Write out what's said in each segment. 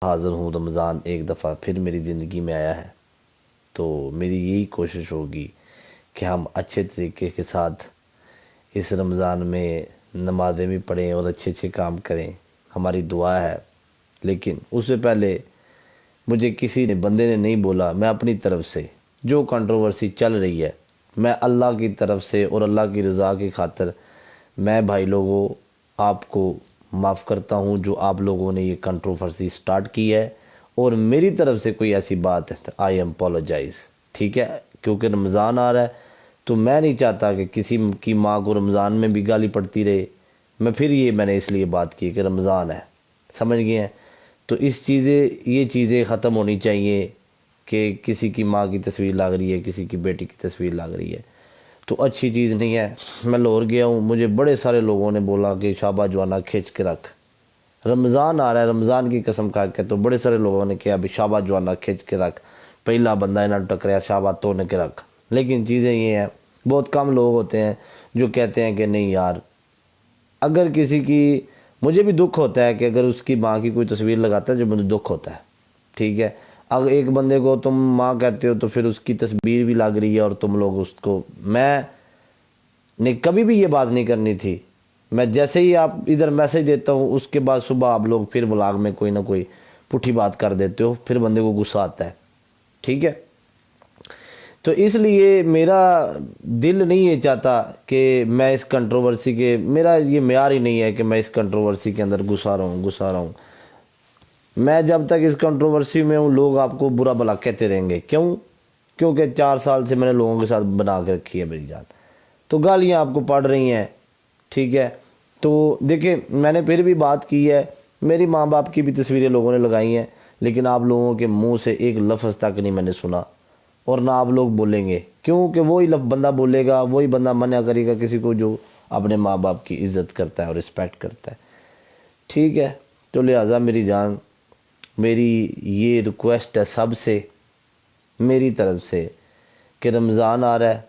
حاضر ہوں، رمضان ایک دفعہ پھر میری زندگی میں آیا ہے، تو میری یہی کوشش ہوگی کہ ہم اچھے طریقے کے ساتھ اس رمضان میں نمازیں بھی پڑھیں اور اچھے اچھے کام کریں، ہماری دعا ہے۔ لیکن اس سے پہلے مجھے کسی نے بندے نے نہیں بولا، میں اپنی طرف سے جو کنٹروورسی چل رہی ہے، میں اللہ کی طرف سے اور اللہ کی رضا کی خاطر میں بھائی لوگوں آپ کو معاف کرتا ہوں جو آپ لوگوں نے یہ کنٹروورسی سٹارٹ کی ہے، اور میری طرف سے کوئی ایسی بات ہے آئی ایم اپولوجائز، ٹھیک ہے؟ کیونکہ رمضان آ رہا ہے تو میں نہیں چاہتا کہ کسی کی ماں کو رمضان میں بھی گالی پڑتی رہے۔ میں نے اس لیے بات کی کہ رمضان ہے، سمجھ گئے ہیں؟ تو یہ چیزیں ختم ہونی چاہیے کہ کسی کی ماں کی تصویر لگ رہی ہے، کسی کی بیٹی کی تصویر لگ رہی ہے، تو اچھی چیز نہیں ہے۔ میں لاہور گیا ہوں، مجھے بڑے سارے لوگوں نے بولا کہ شابہ جوانا کھینچ کے رکھ، رمضان آ رہا ہے، رمضان کی قسم کھا کے تو بڑے سارے لوگوں نے کہا بھی شابہ جوانا کھینچ کے رکھ، پہلا بندہ انہاں ٹکریا شابہ توڑ کے رکھ۔ لیکن چیزیں یہ ہیں، بہت کم لوگ ہوتے ہیں جو کہتے ہیں کہ نہیں یار، اگر کسی کی، مجھے بھی دکھ ہوتا ہے کہ اگر اس کی ماں کی کوئی تصویر لگاتا ہے جو مجھے دکھ ہوتا ہے، ٹھیک ہے؟ اگر ایک بندے کو تم ماں کہتے ہو تو پھر اس کی تصویر بھی لگ رہی ہے اور تم لوگ اس کو، میں نے کبھی بھی یہ بات نہیں کرنی تھی۔ میں جیسے ہی آپ ادھر میسج دیتا ہوں اس کے بعد صبح آپ لوگ پھر ولاگ میں کوئی نہ کوئی پٹھی بات کر دیتے ہو، پھر بندے کو غصہ آتا ہے، ٹھیک ہے؟ تو اس لیے میرا دل نہیں یہ چاہتا کہ میں اس کنٹروورسی کے، میرا یہ معیار ہی نہیں ہے کہ میں اس کنٹروورسی کے اندر گھسا رہا ہوں۔ میں جب تک اس کنٹروورسی میں ہوں لوگ آپ کو برا بھلا کہتے رہیں گے، کیونکہ 4 سال سے میں نے لوگوں کے ساتھ بنا کے رکھی ہے میری جان، تو گالیاں آپ کو پڑ رہی ہیں، ٹھیک ہے؟ تو دیکھیں میں نے پھر بھی بات کی ہے، میری ماں باپ کی بھی تصویریں لوگوں نے لگائی ہیں، لیکن آپ لوگوں کے منہ سے ایک لفظ تک نہیں میں نے سنا، اور نہ آپ لوگ بولیں گے، کیونکہ وہی بندہ بولے گا، وہی بندہ منع کرے گا کسی کو جو اپنے ماں باپ کی عزت کرتا ہے اور رسپیکٹ کرتا ہے، ٹھیک ہے؟ تو لہٰذا میری جان، میری یہ ریکویسٹ ہے سب سے، میری طرف سے، کہ رمضان آ رہا ہے،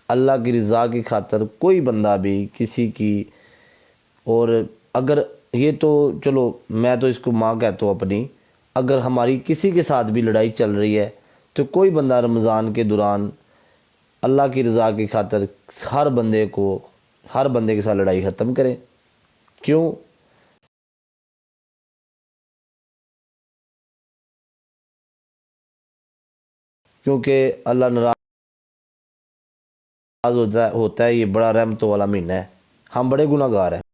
اللہ کی رضا کی خاطر کوئی بندہ بھی کسی کی، اور اگر یہ تو چلو میں تو اس کو ماں کہتا ہوں اپنی، اگر ہماری کسی کے ساتھ بھی لڑائی چل رہی ہے تو کوئی بندہ رمضان کے دوران اللہ کی رضا کی خاطر ہر بندے کے ساتھ لڑائی ختم کرے۔ کیوں؟ کیونکہ اللہ ناراض ہوتا ہے، یہ بڑا رحمتوں والا مہینہ ہے، ہم بڑے گناہ گار ہیں۔